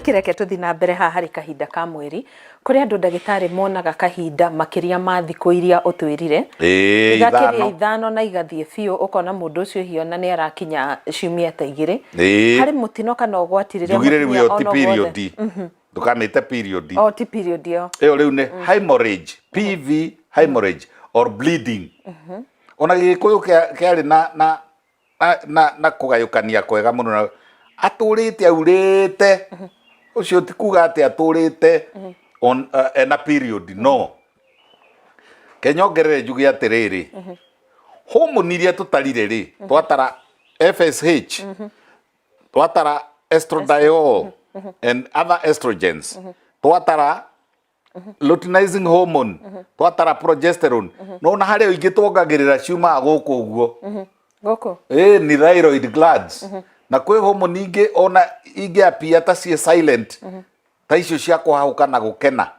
Nikireke tuthi na mbere ha hari kahinda ka mweri kuria andu ndagitari monaga kahinda makiria ma thiku iria utwirire igakiria ithano na igathie biu ukona mundu ucio hiona ni arakinya ciumia ta igiri hari mutino kana ugwatirire mutumia ono period ndukamite period ti period yo riu ni hemorrhage PV hemorrhage or bleeding ona gikuyu kiari na kugayukania kwega muno aturite aurite ucio ti kuga ati aturite on na period no kenyongerere njugi atiriri hormone iria tutarire ri twatara FSH twatara estradiol and other estrogens twatara luteinizing hormone twatara progesterone no na hari ingi twongagirira ciuma guku uguo goko ni thyroid glands na kwe hormone ingi ona ingi apia ta cie silent ta icio cia kuhauka na gukena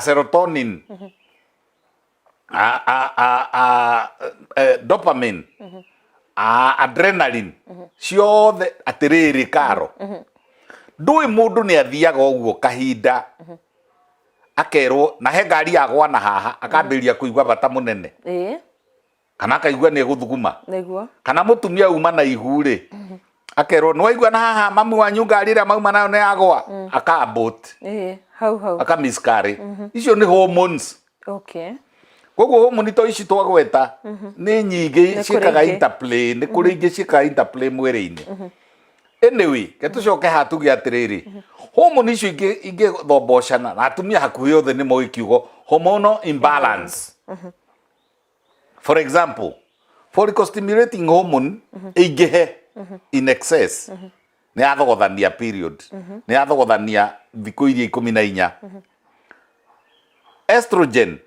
serotonin dopamine adrenaline ciothe atiriri karo ndui mundu ni athiaga uguo kahinda akerwo na he ngari agwa na haha akambiria kuigwa bata munene kana akaigwa ni guthuguma niguo kana mutumia uma na iguri akerwo ni waigwa na haha mami wanyu ngari ria mauma nayo ni agwa akabot hau akamiskari icio ni hormones koguo hormone to ici twagweta ni nyingi ciikaga interplay ni kuri ingi ciikaga interplay mwiri-ini anyway ketucoke hatuge atiriri hormone icio ingi thomboshana na atumia hakuhi othe ni moi kiugo hormonal imbalance for example follicle stimulating hormone ingihe in excess ni athogothania period ni athogothania thiku iria 14 estrogen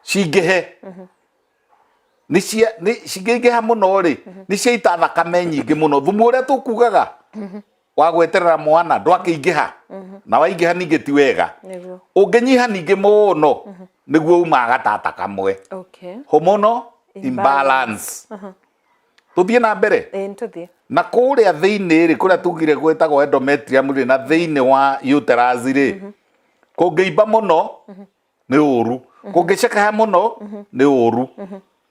cingihe ni cingiha muno ri ni ciita thakame nyingi muno thumu uria tukugaga wa gweterera mwana ndwakiingiha na waingiha ningi ti wega unginyiha ningi muno niguo uma gatata kamwe hormonal imbalance tuthie na mbere na kuria thiini ri kuria tugire gwetagwo endometrium ri na thiini wa uterus ri kungiimba muno ni uru kungiceka muno ni uru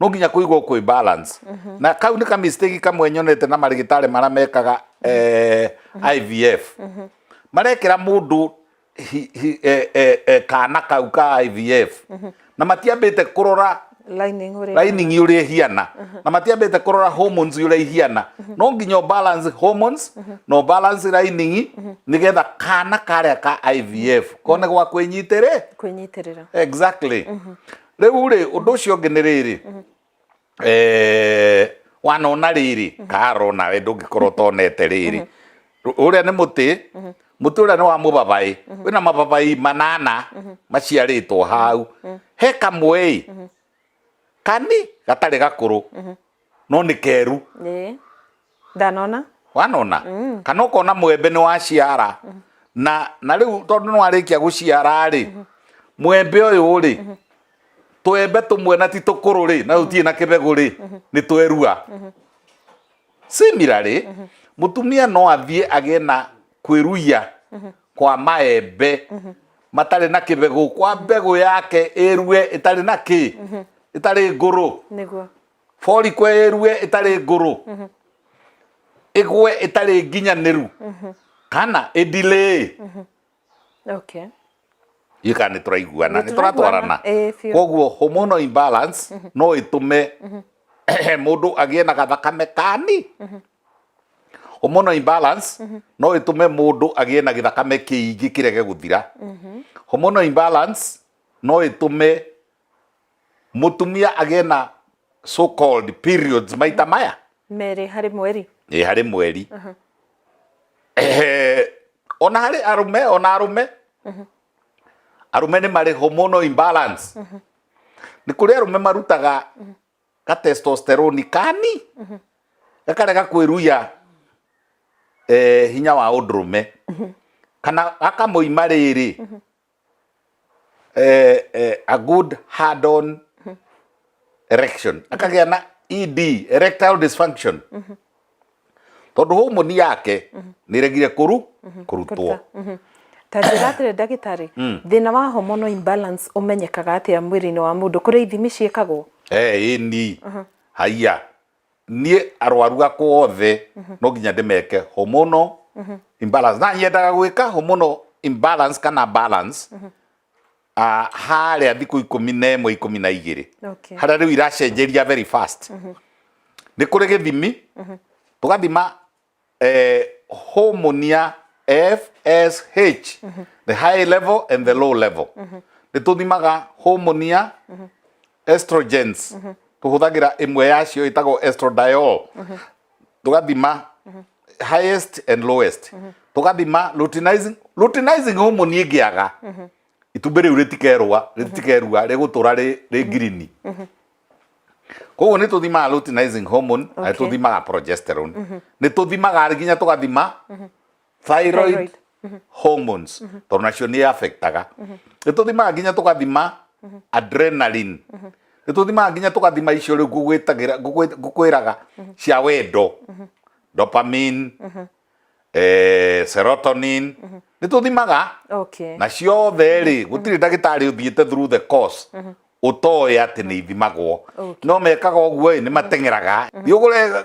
no nginya kuigwo kwi balance na kau ni ka mistake kamwe nyonete na marigitari mara mekaga IVF marekera mundu kana kau ka IVF na matiambite kurora lining uria hiana na matiambite kurora hormones uria hiana no nginya balance hormones no balance lining nigetha kana karia ka IVF kone gwa kwinyitirira exactly riu ri undu ucio ngi ni riri wanona riri karona we ndungikorwo tonete riri uria ni muti uria ni wa mubabai wina mababai manana maciaritwo hau he kamwe kani gatari gakuru no ni keru ndanona wanona kana ukona mwembe ni wa ciara na riu tondu ni warikia guciara ri mwembe uyu ri twembe tumwe na ti tukuru ri na utie na kibegu ri ni twerua similarly mutumia no athie agena kwiruia kwa maembe matari na kibegu kwa mbegu yake irue itari na ki itari nguru niguo follicle irue itari nguru igwe itari nginyaniru kana delay yikani turaiguana ni turatwarana koguo hormonal imbalance no itume mundu agie na gathakame kani hormonal imbalance no itume mundu agie na githakame kiingi kirege guthira hormonal imbalance no itume mutumia agie na so called periods maita maya meri hari mweri hari mweri ona hari arume arume ni mari hormonal imbalance ni kuri arume marutaga ka testosterone kani gakarega kwiruya hinya wa undrume kana akamuima riri a good hard on erection akagia na ED erectile dysfunction tondu hormone yake ni regire kurutwo Tanjira ndagitari thina wa hormonal imbalance umenyekaga atia mwiri-ini wa mundu kuri ithimi ciekagwo ni haya nie arwaru akwa othe no nginya ndimeke hormonal imbalance na yendaga gwika hormonal imbalance kana balance haria thiku 11 12 haria riu iracenjeria very fast ni kuri githimi tugathima hormone ya FSH the high level and the low level ni tuthimaga hormone ya estrogens tuhuthagira imwe yacio itagwo estradiol tugathima highest and lowest tugathima luteinizing hormone ingiaga itumbi riu ritikerua rigutura ri green koguo ni tuthimaga luteinizing hormone na tuthimaga progesterone ni tuthimaga nginya tugathima thyroid hormones tondu nacio ni affectaga ni tuthimaga nginya tugathima adrenaline ni tuthimaga nginya tugathima icio riu ngukwiraga cia wendo dopamine serotonin ni tuthimaga na ciothe ri gutiri ndagitari uthiite through the course utoe ati ni ithimagwo no mekaga uguo ni matengeraga thiugure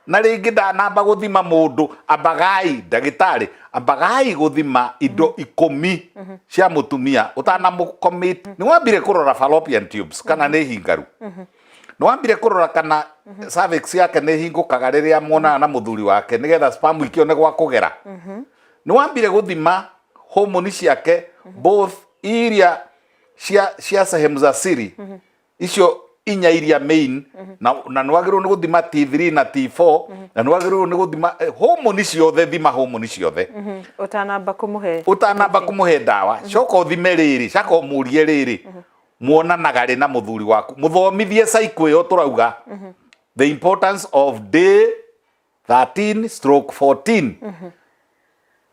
na ringi ndanamba guthima mundu ambagai ndagitari ambagai guthima indo 10 cia mutumia utana mu commit ni wambire kurora fallopian tubes kana ni hingaru ni wambire kurora kana cervix yake ni hingukaga riria mona na muthuri wake nigetha sperm ikione gwa kugera ni wambire guthima hormone ciake both iria cia sehemu za siri icio inya iria main na nwagirwo ni guthima T3 na T4 na nwagirwo ni guthima hormone ciothe thima hormone ciothe utanamba kumuhe dawa coka uthime riri coka umurie riri muonanaga ri na muthuri waku muthomithie cycle yo turauga the importance of day 13/14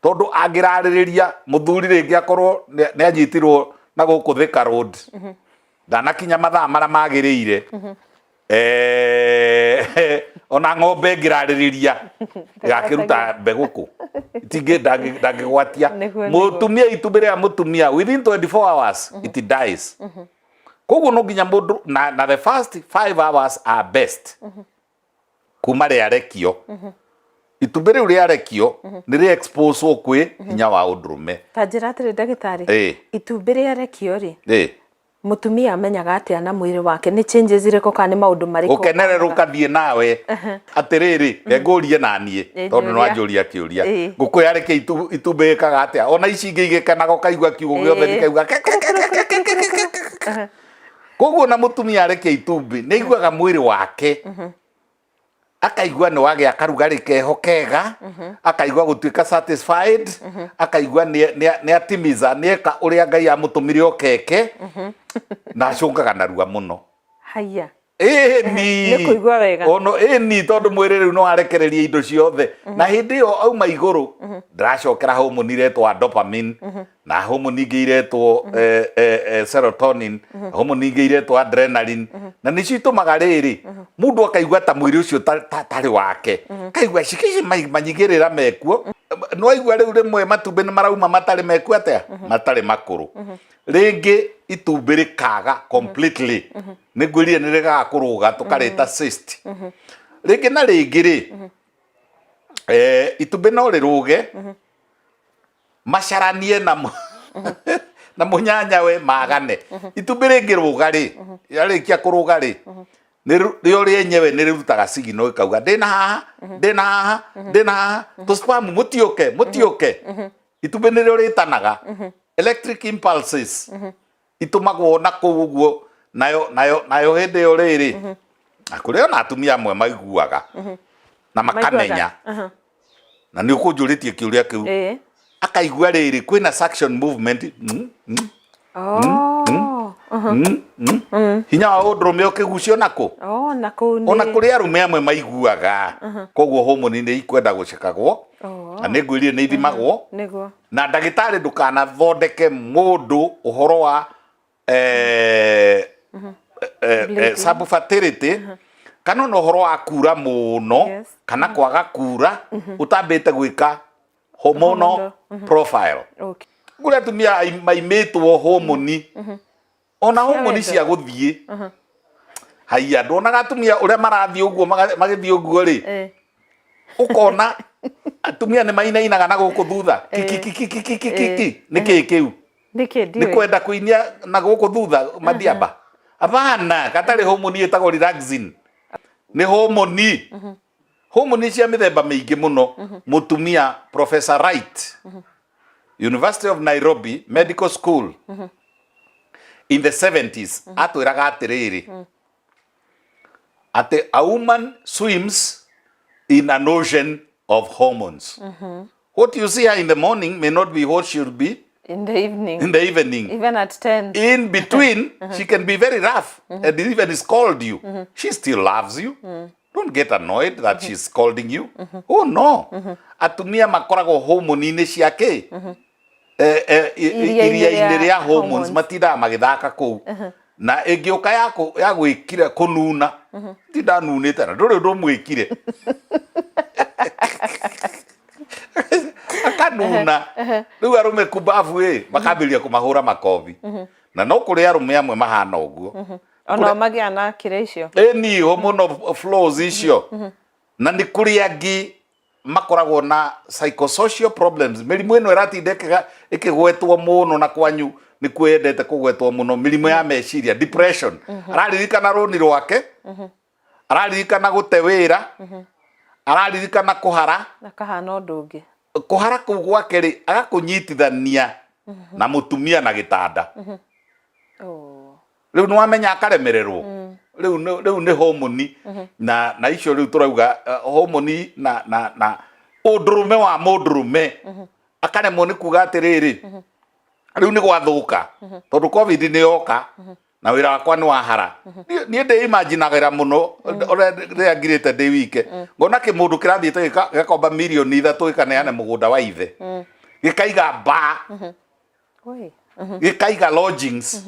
tondu angiraririria muthuri ringi akorwo ni anyitirwo na guku Thika Road ndanakinya mathaa mara magiriire ona ng'ombe ngiraririria gakiruta mbeguku itingi ndangigwatia mutumia itumbire ya mutumia within 24 hours it dies koguo no nginya mundu na the first 5 hours are best kuma ria rekio itumbĩ rĩu rĩarekio nĩ rĩ expose kwi hinya wa ũndũrũme. Ta njĩra atĩrĩ ndagĩtarĩ, itumbĩ rĩarekio rĩ mutumia amenyaga atĩa na mwĩrĩ wake nĩ changes irĩkũ kana nĩ maũndũ marĩkũ ũkenererwo ũkathiĩ nawe atĩrĩrĩ ngũrie na niĩ tondũ nĩ wanjũria kĩũria ngũkũ yarekia itumbĩ ĩkaga atĩa ona ici ingĩ igĩkenaga ũkaigua kiugo gĩothe gĩkauga koguo na mutumia arekia itumbĩ nĩ aiguaga mwĩrĩ wake akaigua nĩ wagĩa karugarĩ keho kega akaigua gũtuĩka satisfied akaigua nĩ atimiza nĩeka ũrĩa Ngai amũtũmire okeke na acũngaga narua mũno. Haya nĩ kũigua wega ono ni tondũ mwĩrĩ rĩu no arekereria indo ciothe na hĩndĩ ĩyo auma igũrũ ndaracokera hormone iretwo dopamine na hormone ingĩ iretwo serotonin hormone ingĩ iretwo adrenaline na nĩcio itũmaga rĩrĩ mũndũ akaigua ta mwĩrĩ ũcio tarĩ wake kaigua cikici manyigĩrĩra mekuo no aigua rĩu rĩmwe matumbĩ nĩ marauma matarĩ mekuo atĩa matarĩ makũrũ rĩngĩ itumbĩ rĩkaga completely nĩngwĩrire nĩ rĩgaga kũrũga tũkarĩta cyst rĩngĩ na rĩngĩ rĩ itumbĩ no rĩrũge macaranie na mũnyanya we magane itumbĩ rĩngĩ rũga rĩ yarĩkia kũrũga rĩ rĩo rĩenyewe nĩ rĩrutaga signal ĩkauga ndĩna haha tũsperm mũtiũke itumbĩ nĩrĩo rĩtanaga electric impulses itumagwo na kũu ũguo nayo hĩndĩ ĩyo rĩrĩ kũrĩ ona atumia amwe maiguaga na makamenya na nĩ ũkũnjũrĩtie kĩũria kĩu akaigua rĩrĩ kwĩna suction movement hinya wa ũndũrũme ũkĩgucio nakũ ona kũrĩ arũme amwe maiguaga koguo hormone nĩ ikwenda gũcekagwo na nĩ ngwĩrire nĩ ithimagwo na ndagĩtarĩ ndũkanathondeke mũndũ ũhoro wa subfertility kana no horo akura muno kana kwaga kura utambite gwika hormonal profile. Okay. Ngure tumia maimetwo hormone ona hormone cia guthie haiya ndona gatumia uria marathie uguo magithie uguo ri ukona atumia ni mainainaga na guku thutha kiki niki kiu ni kwenda kuinia na guku thutha mathiamba abana katari hormone etagwo relaxin ni hormone hormone cia mithemba mingi muno mutumia Professor Wright University of Nairobi Medical School in the 70s atwiraga atiriri ati a woman swims in an ocean of hormones. What you see her in the morning may not be what she'll be in the evening. In the evening. Even at 10. In between, she can be very rough and even scold you. She still loves you. Don't get annoyed that she's scolding you. Oh no. Atumia makorago hormone-ini ciake. Iria-ini ria hormones matindaga magithaka kuu. Na ingioka ya gwikira kununa tinda nunite na nduri ndo mwikire akanuna riu arume kubavu makambiria kumahura makobi na no kuri arume amwe mahana uguo ona magia na kire icio ni hormonal flows icio na ni kuri angi makoragwo na psychosocial problems mirimu ino iratindeka ikigwetwo muno na kwanyu ni kwendete kugwetwo muno mirimo ya meciria depression araririkana roni rwake araririkana gute wira araririkana kuhara na kahana ndungi kuhara ku gwake ri agakunyitithania na mutumia na gitanda riu nwamenya akaremererwo riu ni hormone na icio riu turauga hormone na udrume wa mudrume akaremwo ni kuga atiriri riu ni gwathuka tondu covid ni yoka na wira wakwa ni wahara ni ndi imaginagira muno ria ngirite ndi wike ngona kimundu kirathiite gakomba milioni 3 ikaneane mugunda wa ithe gikaiga ba gikaiga lodgings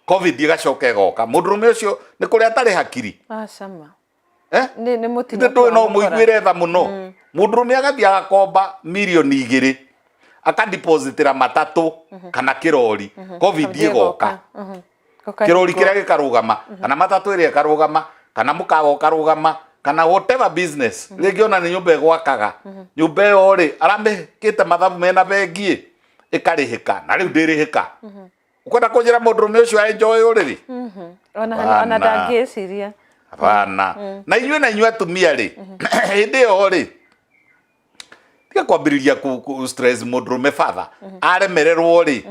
covid igacoka igoka mundurume ucio ni kuria atari hakiri sama ni mutino no muigwire tha muno mundurume agathia gakomba milioni 2 akadepositira matatu kana kirori covid igoka kirori kiria gikarugama kana matatu iria karugama kana mukago karugama kana whatever business legiona ni nyumba gwakaga nyumba yo ri arambe kite mathabu mena bengi ikarihika na riu ndirihika ukwenda kunjira mundurume ucio enjoy uriri ona ndangiciria hapana na inyuĩ atumia ri hindi yo ri tiga kwambiriria ku stress mundurume father aremererwo ri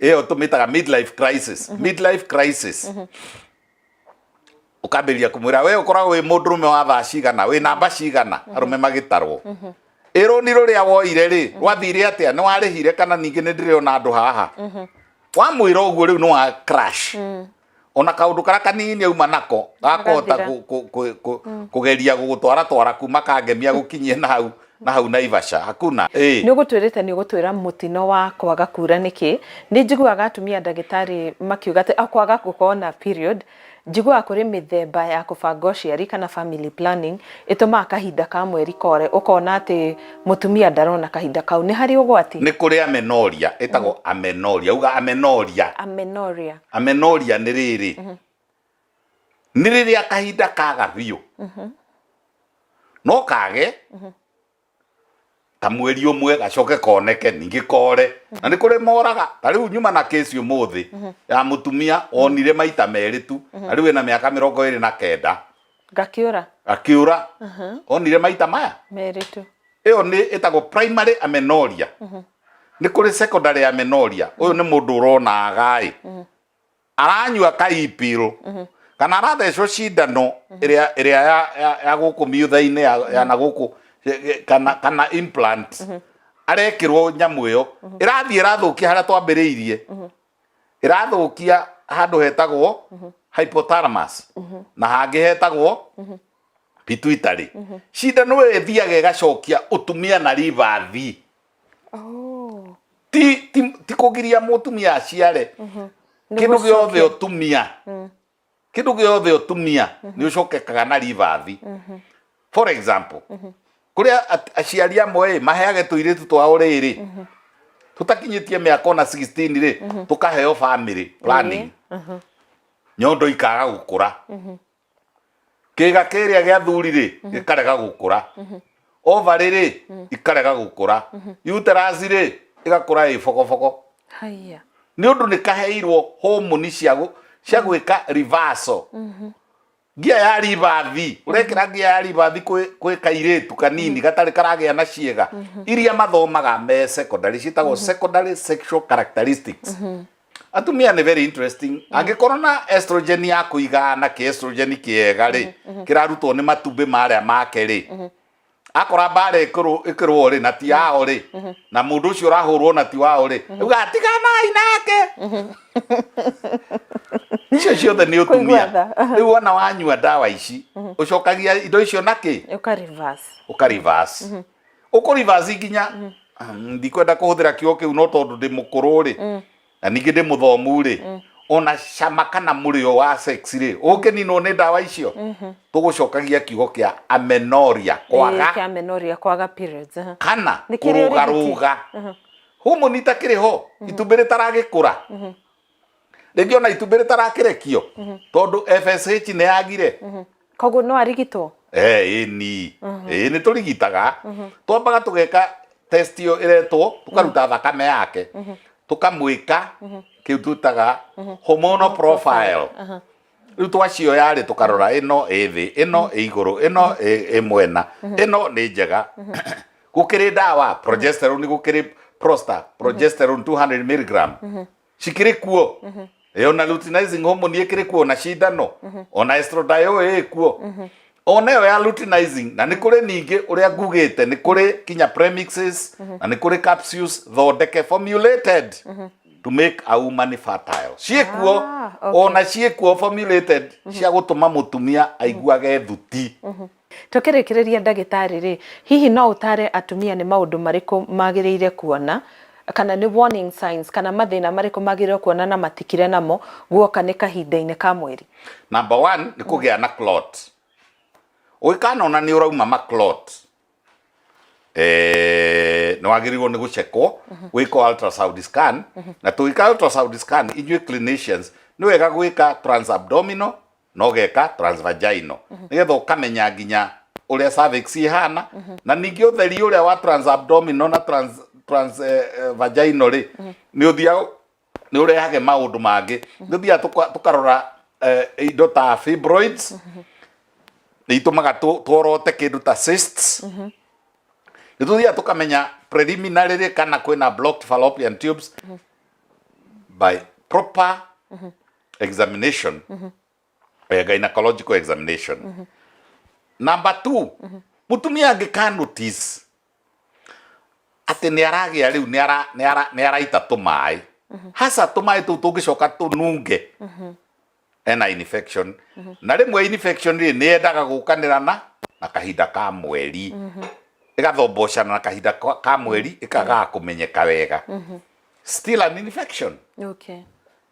iyo tumitaga midlife crisis ukambiria kumwira we ukoragwo wi mundurume wa thaa cigana wi namba cigana arume magitarwo ironi ruria woire ri rwathire atia ni warihire kana ningi ni ndiriona andu haha wamwira uguo riu no wa crash ona kaundu kara kanini auma nako gakota kugeria gugutwara kuma kangemia gukinyie na hau Naivasha hakuna ni ugutwirite ni ugutwira mutino wa kwaga kura niki ni njiguaga atumia ndagitari makiuga ati akwaga gukona period njiguaga kuri mithemba ya kubanga uciari kana family planning ituma kahinda ka mweri kore ukona ati mutumia ndarona kahinda kau ni hari ugwati ni kuri amenoria itago amenoria uga amenoria ni riri ni riri akahinda kaga biu no kage kamweri umwe gacoke koneke ningi kore na ni kuri moraga tariu nyuma na case umuthi ya mutumia onire maita meri tu ariu ina miaka 29 gakiura onire maita maya meri tu iyo ni itago primary amenorrhea ni kuri secondary amenorrhea uyu ni mundu urona gai aranyua kaipiro kana arathecwo cindano iria ya guku miutha-ini ya na guku kana implant arekirwo nyamu iyo irathie irathukia haria twambiriirie irathukia handu hetagwo hypothalamus na hangi hetagwo pituitary cindano iyo ithiaga igacokia utumia na liver ti kugiria mutumia aciare kindu giothe utumia kindu giothe utumia ni ucokekaga na rivathi. For example, kuria aciari amwe maheage tuiritu twao riri tutakinyitie miaka na 16 ri tukaheo family planning nyondo ikaga gukura kiga kiria gia thuri ri gikarega gukura ovary ri ikarega gukura uterus ri igakura ifogofoko. Haya ni undu ni kaheirwo hormone cia gwika reversal. Gia ya rivathi urekira gia ya rivathi kwi kairitu kanini gatari karagia na ciega iria mathomaga me secondary citagwo secondary sexual characteristics. Atumia ni very interesting. Angikorwo na estrogen ya kuigana ki estrogen kiega ri kirarutwo ni matumbi maria make ri akora bare ikirwo ri na ti yao ri na mundu ucio urahurwo na ti wao ri uga tiganai nake icio ciothe ni utumia. Riu wana wanyua dawa ici ucokagia indo icio naki uka reverse uko reverse nginya ndikwenda kuhuthira kiugo kiu no tondu ndi mukuru ri na ningi ndi muthomu ri ona cama kana murio wa sex ri ukinino ni dawa icio tugucokagia kiugo kia amenorrhea kwaga periods kana kurugaruga hormone itakiriho itumbiri taragikura rĩngĩ ona itumbĩ rĩtarakirekio tondu FSH nĩ yagire koguo no arigitwo ni ni turigitaga twambaga tugeka test yo iretwo tukaruta thakame yake tukamwika kiu tutaga hormonal profile riu twacio yari tukarora ino ithi ino iguru ino imwena ino ni njega gukiri dawa progesterone gukiri Prosta progesterone 200 mg cikiri kuo ona luteinizing hormone ikiri kuo na cindano ona estradiol ikuo ona yo ya luteinizing na ni kuri ningi uria ngugite ni kuri kinya premixes na ni kuri capsules thondeke formulated to make a woman fertile ciekuo ona ciekuo formulated cia gutuma mutumia aiguage thuti. Tukirikireria ndagitari ri hihi no utare atumia ni maundu mariku magiriire kuona kana ni warning signs kana mathina mariku magiriire kuona na matikire namo guoka ni kahinda-ini ka mweri? Number 1 ni kugia na clot. Uikana ona ni urauma ma clot no agiriwo ni guchekwo wiko ultrasound scan na tuika ultrasound scan inyue clinicians ni wega gwika transabdominal no geka transvaginal nigetha ukamenya nginya uria cervix ihana na ningi utheri uria wa transabdominal na transvaginal ri ni uthia ni urehage maundu mangi ni uthia tukarora indo ta fibroids ni itumaga tworote kindu ta cysts ni tuthia tukamenya preliminary kana kwina blocked fallopian tubes by proper examination gynecological examination. Number 2 mutumia angika notice ati ni aragia riu ni araita tumai hasa tumai tu tugicoka tununge ena infection na rimwe infection ri ni endaga gukanirana na kahinda ka mweri igathombocana na kahinda ka mweri ikaga kumenyeka wega still an infection. Okay.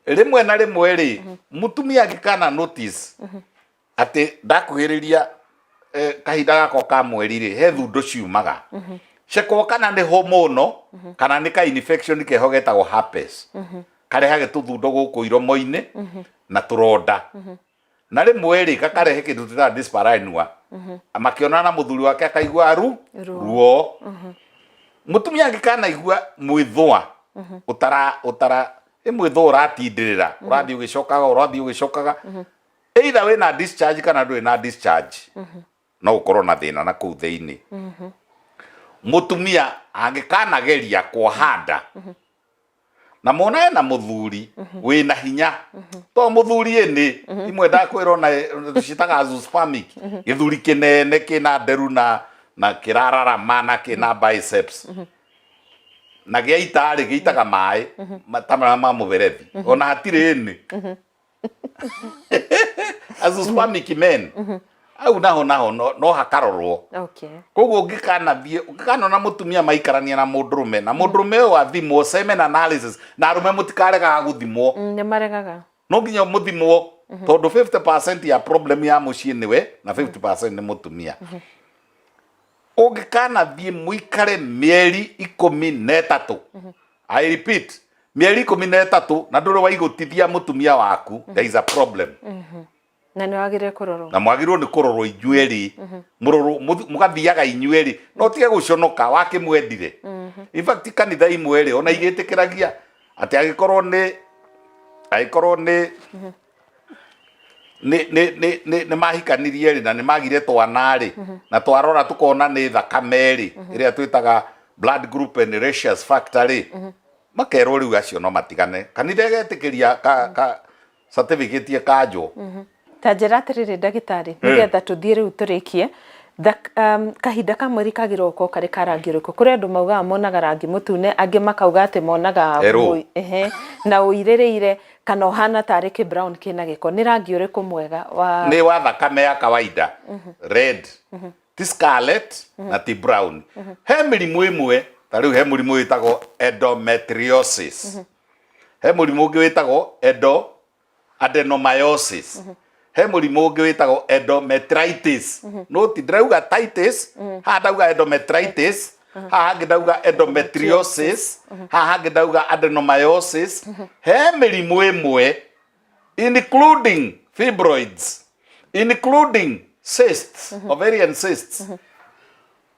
Rimwe na rimwe ri mutumia angikana notice ati ndakuhiriria kahinda gako ka mweri ri he thundo ciumaga ceko kana ni hormono kana ni ka infection kehogetagwo herpes karehage tuthundo guku iromo-ini na turonda na rimwe ri gakarehe kindu tita dyspareunia amakiona na muthuri wake akaigua ruo mutumia angikana igua mwithwa utara imwithwa uratindirira urathi ugicokaga either we na discharge kana ndui na discharge no ukorwo na thina na kuu thiini mutumia angikana geria kuhanda na mona na muthuri wina hinya to muthuri ni imwe ndakwira na citaga azoospermic githuri kinene kina nderu na kirarara mana kina biceps na giaitari giitaga mai matamara ma muberethi ona hatire ni azoospermic men au naho no hakarorwo. Okay. Koguo ngikana na mutumia maikarania na mundurume na mundurume wa thimo semen analysis na arume mutikarega guthimwo ni maregaga no nginya muthimwo tondu 50% ya problem ya mucii niwe na 50% ni mutumia ungikana thie muikare mieri 13 I repeat mieri 13 na nduri waigutithia mutumia waku there is a problem na ni wagire kurorwo na mwagirwo ni kurorwo inyueri muroro mugathiaga inyueri no tige guconoka wakimwendire in fact kanitha imwe ona igitikiragia ati agikorwo ni mahikanirie ri na ni magire twana ri na twarora tukona ni thakame ri iria twitaga blood group and ratios factor ri makerwo riu acio no matigane kanitha igetikiria ka certificate ya kanjo ta njira atiriri ndagitari nigetha tuthie riu turikie kahinda ka mweri kagiroko kari karangi uriko kuri andu mauga monaga rangi mutune angi makauga ati monaga na uirereire kana uhana tari ki brown kina giko ni rangi uriku mwega wa ni wa thakame ya kawaida red ti scarlet na ti brown he mirimu imwe tariu he murimu witagwo endometriosis he murimu ungi witagwo adenomyosis he murimu ungi witagwo endometritis no ti ndauga titis ha ndauga endometritis ha ndauga endometriosis ha ndauga adenomyosis he mirimu imwe including fibroids including cysts ovarian cysts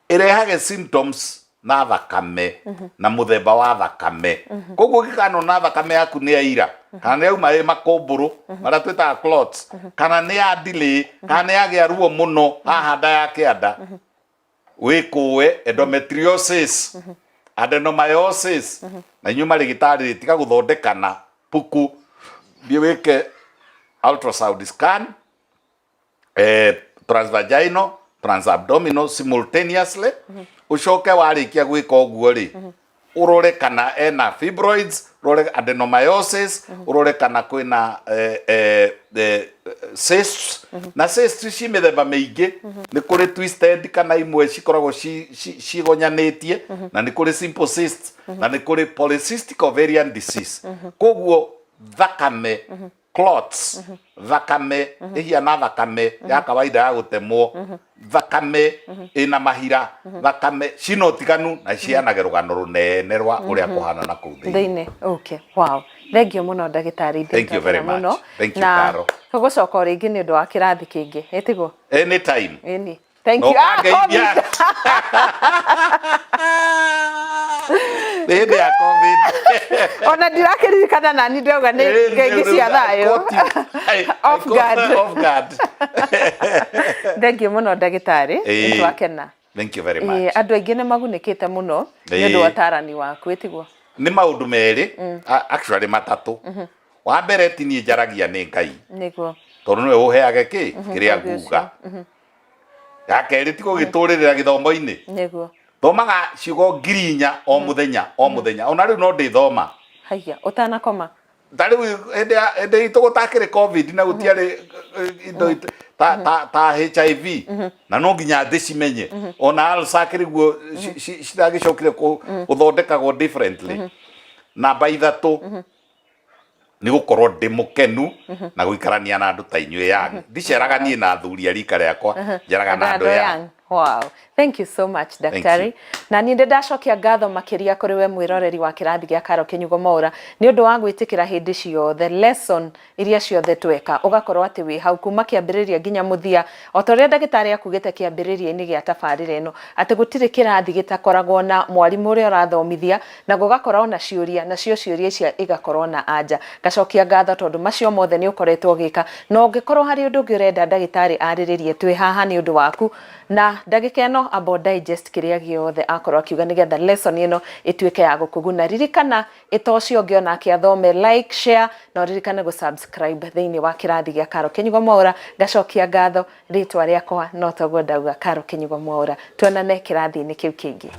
irehage symptoms na thakame na muthemba wa thakame koguo gikano na thakame yaku ni aira kana ni auma makomburu mara twita clots kana ni ya delay kana ni agia ruo muno haha nda ya kianda wikuwe endometriosis adenomyosis na nyuma rigitari tiga guthondekana puku thie wike ultrasound scan transvaginal transabdominal simultaneously ucoke warikia gwika uguo ri urore kana ena fibroids urore adenomyosis urore kana kwina cysts na cysts ci mithemba mingi ni kuri twisted kana imwe cikoragwo cigonyanitie na ni kuri simple cysts na ni kuri polycystic ovarian disease koguo thakame clots thakame ihiana thakame ya kawaida ya gutemwo thakame ina mahira thakame cinotiganu na cianage rugano runene rwa uria kuhana na kuu thiini okay wow thank you muno ndagitari thank you very much thank you Caro tugucoka ringi ni undu wa kirathi kingi etigo anytime thank you Baby ya COVID. Ona ndirakirikana na ni ndauga ni ngengi cia thayo. Off guard. Thank you muno ndagitari. Twakena. Thank you very much. Andu aingi ni magunikite muno ni undu wa tarani waku etigwo. Ni maundu meri actually matatu. Wa mbere ti ni njaragia ni Ngai. Niguo. Tondu niwe uheage ki kiria nguga. Ya keri ti gugiturira githomo-ini. Niguo. Thomaga ciugo ngirinya o muthenya ona riu no ndithoma haiya utanakoma ndariu ende itugutakire covid na gutiari indo ta HIV na no nginya ndicimenye ona alsakiri guo citagicokire uthondekagwo differently na by thatu ni gukorwo ndi mukenu na guikarania na andu ta inyue yang ndiceraga nie na athuri arika riakwa njeraga na andu yang. Wow, thank you so much daktari. Na ni ndacokia ngatho makiria kuri we mwiroreri wa kirathi gia Caro Kinyugo Mwaura ni undu wa gwitikira hindi ciothe lesson iria ciothe tweka ugakorwo ati wi hau kuma kiambiriria nginya muthia otoria ndagitari akugite kiambiriria-ini gia tabarira ino ati gutiri kirathi gitakoragwo na mwarimu uria urathomithia na gugakorwo na ciuria na ciuria cia igakorwo na anja gacokia ngatho tondu macio mothe ni ukoretwo gika no ngikorwo hari undu ungi urenda ndagitari ariririe twi haha ni undu waku na ndagika ino abo digest kiria giothe akorwo akiuga nigetha lesson ino ituike ya gukuguna ririkana itocio ngiona akiathome like share na ririkane go subscribe thiini wa kirathi gia Caro Kinyugo Mwaura gacokia ngatho ritwa riakwa no togo ndauga Caro Kinyugo Mwaura tuonane kirathi-ini kiu kingi.